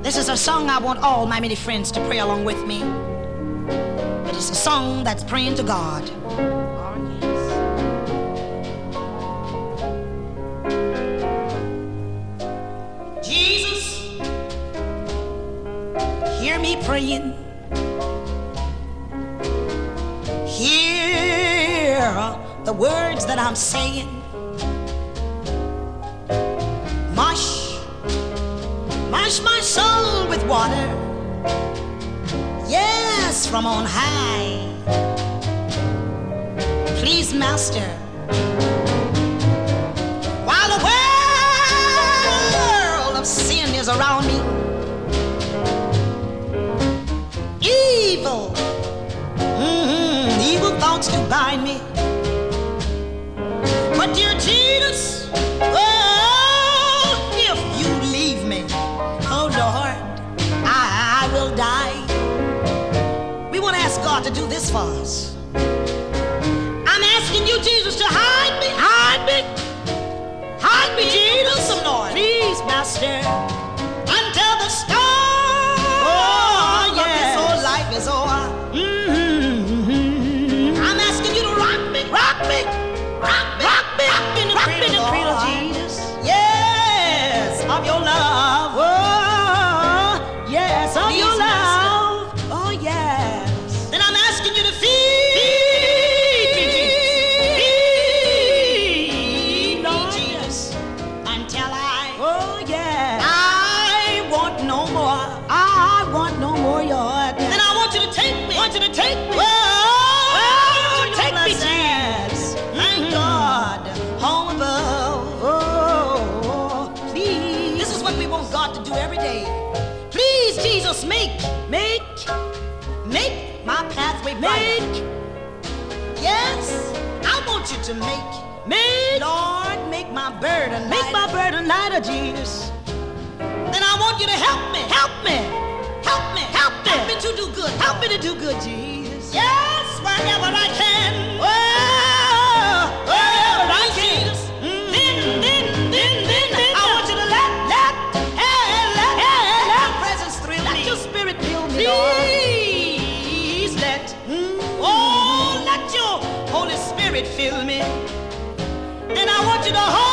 This is a song I want all my many friends to pray along with me. It is a song that's praying to God. Jesus, hear me praying. Hear the words that I'm saying. Wash my soul with water, yes, from on high. Please, Master, while the world of sin is around me, evil thoughts do bind me. But dear Jesus, I will die. We want to ask God to do this for us. I'm asking you, Jesus, to hide me, Jesus, Lord. Please, Master, until the storm of this whole life is over. I'm asking you to rock me in the cradle, Jesus. Yes, of your love. Of your love, oh yes. Then I'm asking you to feed me, Jesus, until oh yeah, I want no more. I want no more, Lord. Then I want you to take me. Take me, Jesus. Thank God, home above. Oh, please. This is what we want God to do every day. Jesus, make my pathway brighter. Yes, I want you to make Lord, make my burden lighter, Jesus. Then I want you to help me to do good. Help me to do good, Jesus. Yes, wherever I can. Wherever I can. Jesus. Then I want you to let your presence thrill me. Let your spirit fill me, Lord. Please let your Holy Spirit fill me. Then I want you to hold